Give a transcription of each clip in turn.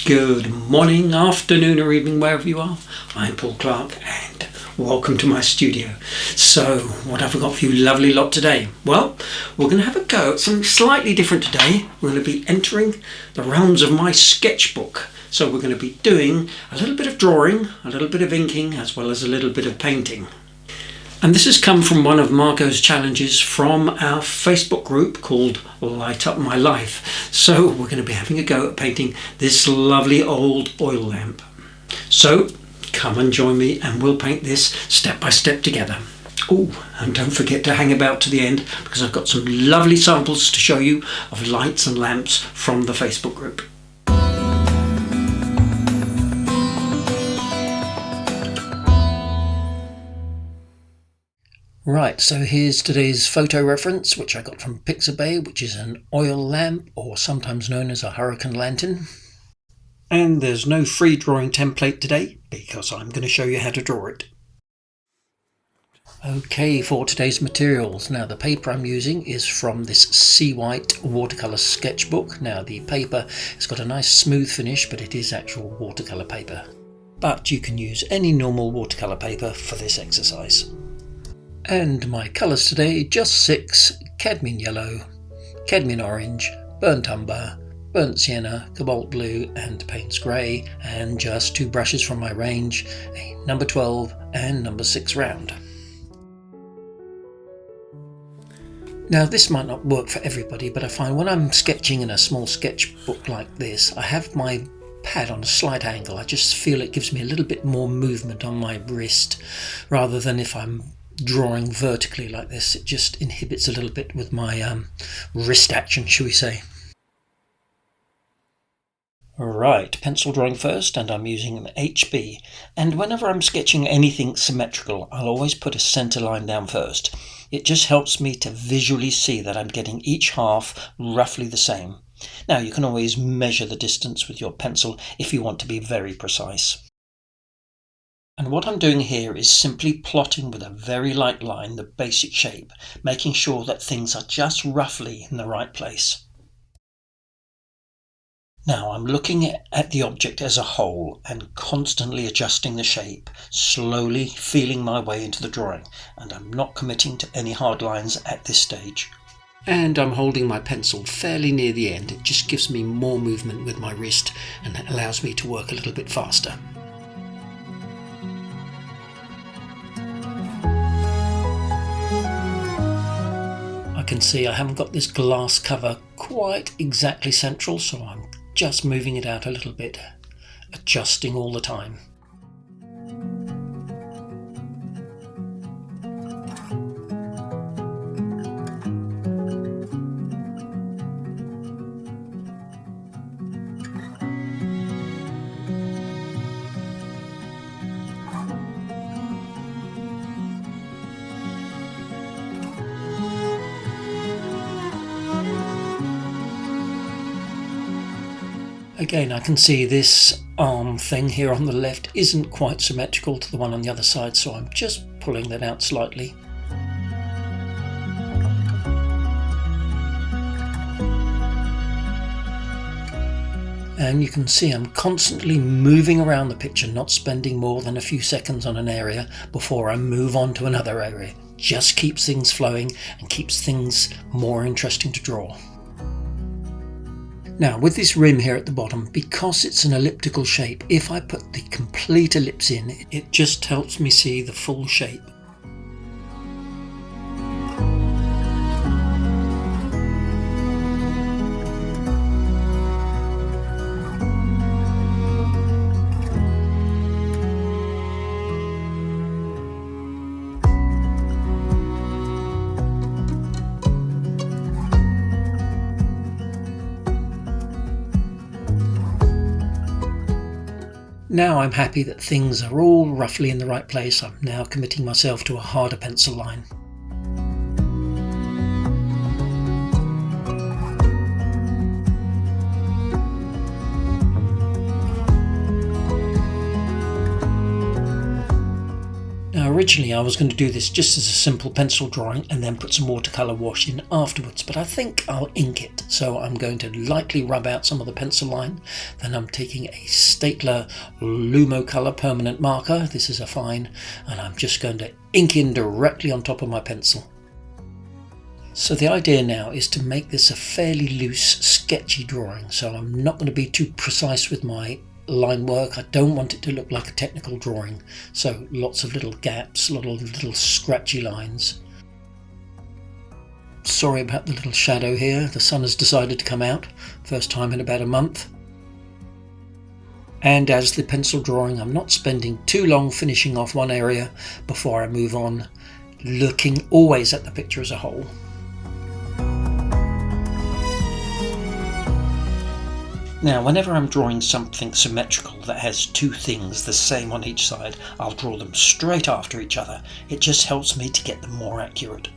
Good morning, afternoon or evening, wherever you are. I'm Paul Clark and welcome to my studio. So, what have I got for you lovely lot today? Well, we're going to have a go at something slightly different today. We're going to be entering the realms of my sketchbook. So we're going to be doing a little bit of drawing, a little bit of inking, as well as a little bit of painting. And this has come from one of Margot's challenges from our Facebook group called Light Up My Life. So we're going to be having a go at painting this lovely old oil lamp. So come and join me and we'll paint this step by step together. Oh, and don't forget to hang about to the end because I've got some lovely samples to show you of lights and lamps from the Facebook group. Right, so here's today's photo reference, which I got from Pixabay, which is an oil lamp, or sometimes known as a hurricane lantern. And there's no free drawing template today, because I'm going to show you how to draw it. Okay, for today's materials. Now, the paper I'm using is from this Sea White watercolour sketchbook. Now, the paper has got a nice smooth finish, but it is actual watercolour paper. But you can use any normal watercolour paper for this exercise. And my colours today, just 6: cadmium yellow, cadmium orange, burnt umber, burnt sienna, cobalt blue and Payne's grey, and just 2 brushes from my range, a number 12 and number 6 round. Now, this might not work for everybody, but I find when I'm sketching in a small sketchbook like this, I have my pad on a slight angle. I just feel it gives me a little bit more movement on my wrist, rather than if I'm drawing vertically like this. It just inhibits a little bit with my wrist action, shall we say. Right, pencil drawing first, and I'm using an HB, and whenever I'm sketching anything symmetrical, I'll always put a centre line down first. It just helps me to visually see that I'm getting each half roughly the same. Now, you can always measure the distance with your pencil if you want to be very precise. And what I'm doing here is simply plotting with a very light line the basic shape, making sure that things are just roughly in the right place. Now I'm looking at the object as a whole and constantly adjusting the shape, slowly feeling my way into the drawing, and I'm not committing to any hard lines at this stage. And I'm holding my pencil fairly near the end. It just gives me more movement with my wrist and allows me to work a little bit faster. I can see I haven't got this glass cover quite exactly central, so I'm just moving it out a little bit, adjusting all the time. Again, I can see this arm thing here on the left isn't quite symmetrical to the one on the other side, so I'm just pulling that out slightly. And you can see I'm constantly moving around the picture, not spending more than a few seconds on an area before I move on to another area. Just keeps things flowing and keeps things more interesting to draw. Now, with this rim here at the bottom, because it's an elliptical shape, if I put the complete ellipse in, it just helps me see the full shape. Now I'm happy that things are all roughly in the right place. I'm now committing myself to a harder pencil line. Now originally I was going to do this just as a simple pencil drawing and then put some watercolour wash in afterwards, but I think I'll ink it, So I'm going to lightly rub out some of the pencil line. Then I'm taking a Stapler Watercolour permanent marker. This is a fine, and I'm just going to ink in directly on top of my pencil. So the idea now is to make this a fairly loose, sketchy drawing. So I'm not going to be too precise with my line work. I don't want it to look like a technical drawing. So lots of little gaps, a lot of little scratchy lines. Sorry about the little shadow here. The sun has decided to come out. First time in about a month. And as the pencil drawing, I'm not spending too long finishing off one area before I move on, looking always at the picture as a whole. Now, whenever I'm drawing something symmetrical that has two things the same on each side, I'll draw them straight after each other. It just helps me to get them more accurate.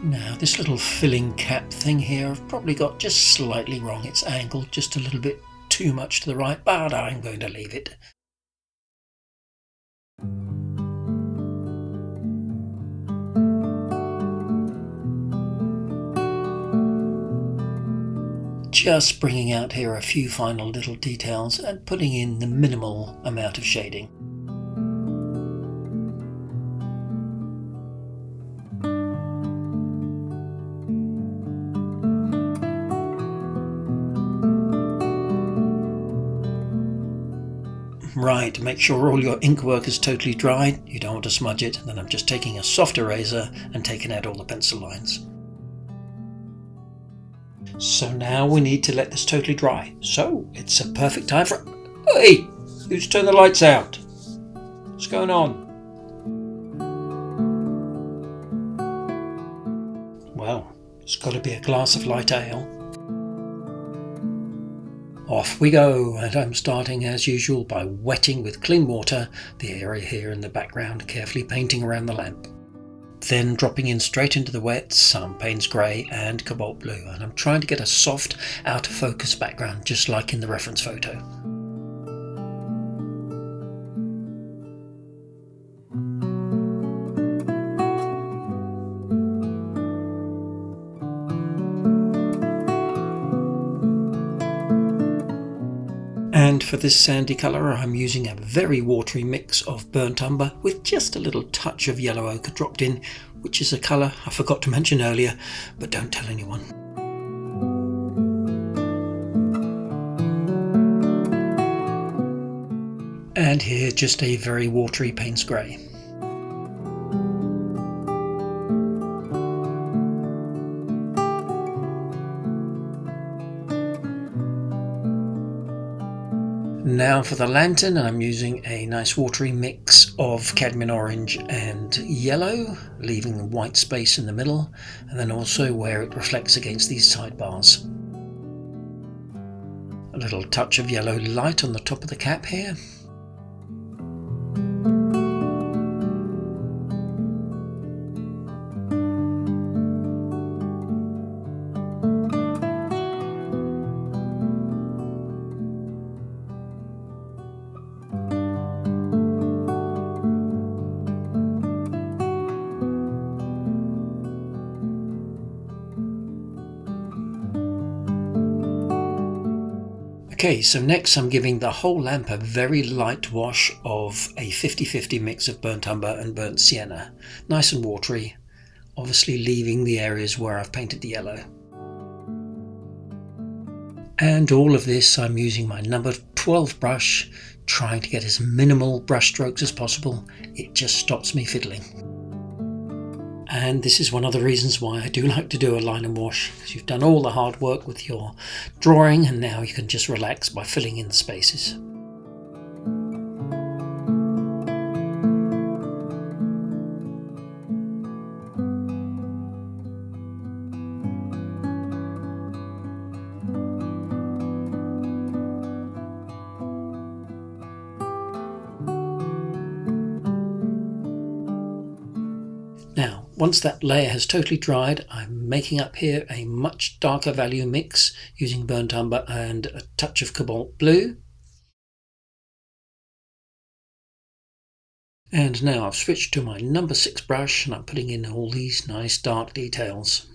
Now this little filling cap thing here I've probably got just slightly wrong. It's angled just a little bit too much to the right, but I'm going to leave it. Just bringing out here a few final little details and putting in the minimal amount of shading. Right, make sure all your ink work is totally dry. You don't want to smudge it. Then I'm just taking a soft eraser and taking out all the pencil lines. So now we need to let this totally dry. So it's a perfect time for... Hey! Who's turned the lights out? What's going on? Well, it's got to be a glass of light ale. Off we go, and I'm starting as usual by wetting with clean water the area here in the background, carefully painting around the lamp. Then dropping in straight into the wet some Payne's Grey and Cobalt Blue, and I'm trying to get a soft out of focus background just like in the reference photo. And for this sandy colour I'm using a very watery mix of burnt umber with just a little touch of yellow ochre dropped in, which is a colour I forgot to mention earlier, but don't tell anyone. And here just a very watery Payne's Grey. Now for the lantern, and I'm using a nice watery mix of cadmium orange and yellow, leaving the white space in the middle, and then also where it reflects against these sidebars. A little touch of yellow light on the top of the cap here. Okay, so next I'm giving the whole lamp a very light wash of a 50-50 mix of burnt umber and burnt sienna. Nice and watery, obviously leaving the areas where I've painted the yellow. And all of this I'm using my number 12 brush, trying to get as minimal brush strokes as possible. It just stops me fiddling. And this is one of the reasons why I do like to do a line and wash, because you've done all the hard work with your drawing and now you can just relax by filling in the spaces. once that layer has totally dried, I'm making up here a much darker value mix using burnt umber and a touch of cobalt blue. And now I've switched to my number 6 brush and I'm putting in all these nice dark details.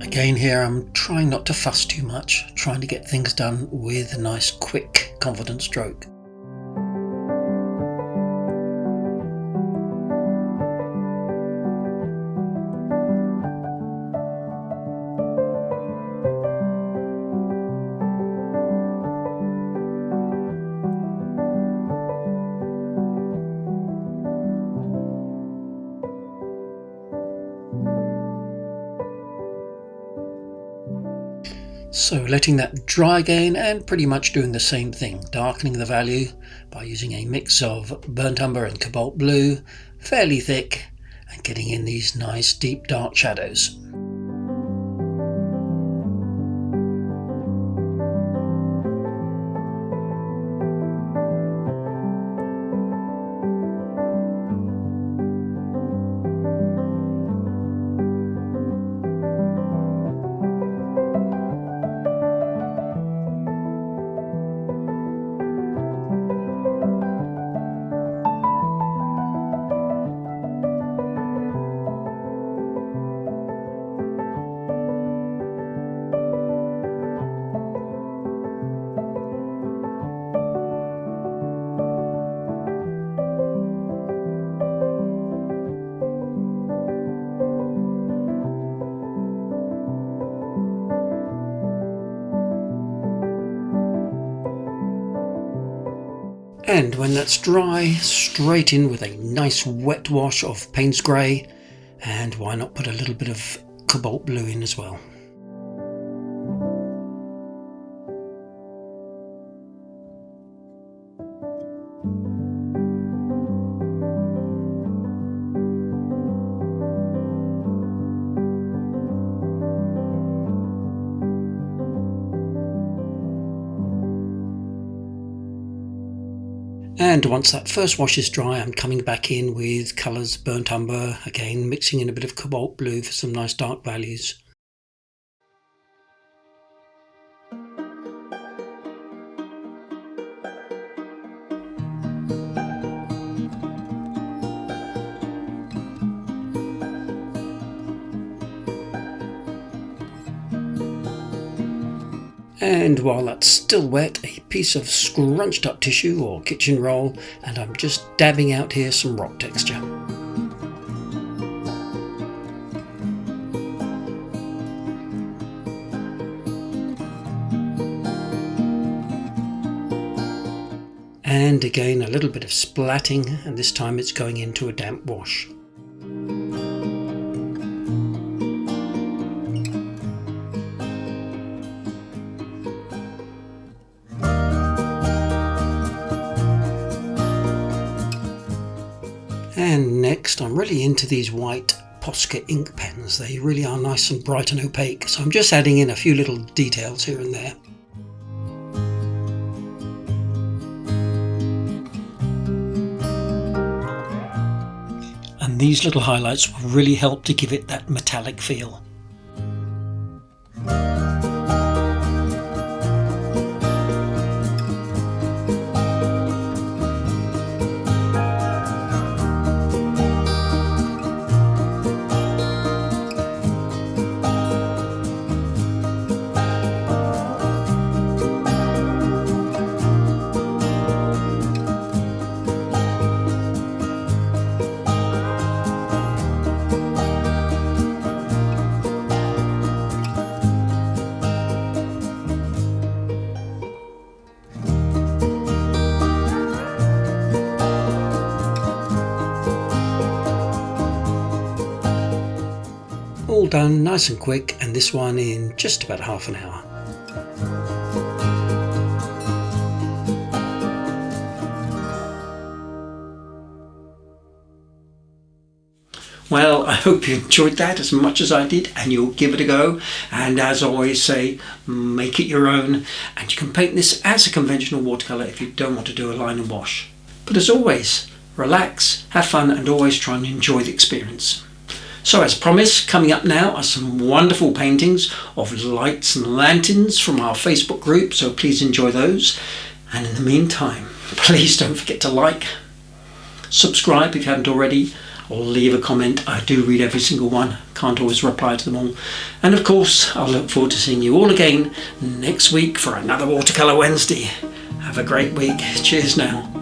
Again here I'm trying not to fuss too much, trying to get things done with a nice quick confident stroke. So letting that dry again and pretty much doing the same thing, darkening the value by using a mix of burnt umber and cobalt blue, fairly thick, and getting in these nice deep dark shadows. And when that's dry, straight in with a nice wet wash of Payne's Grey, and why not put a little bit of cobalt blue in as well. And once that first wash is dry, I'm coming back in with colours, burnt umber, again mixing in a bit of cobalt blue for some nice dark values. And while that's still wet, a piece of scrunched up tissue or kitchen roll, and I'm just dabbing out here some rock texture. And again a little bit of splatting, and this time it's going into a damp wash. And next I'm really into these white Posca ink pens. They really are nice and bright and opaque, so I'm just adding in a few little details here and there. And these little highlights will really help to give it that metallic feel. all done nice and quick, and this one in just about half an hour. Well, I hope you enjoyed that as much as I did, and you'll give it a go. And as I always say, make it your own. And you can paint this as a conventional watercolour if you don't want to do a line and wash. But as always, relax, have fun, and always try and enjoy the experience. So as promised, coming up now are some wonderful paintings of lights and lanterns from our Facebook group, so please enjoy those. And in the meantime, please don't forget to like, subscribe if you haven't already, or leave a comment. I do read every single one, can't always reply to them all. And of course, I'll look forward to seeing you all again next week for another Watercolour Wednesday. Have a great week. Cheers now.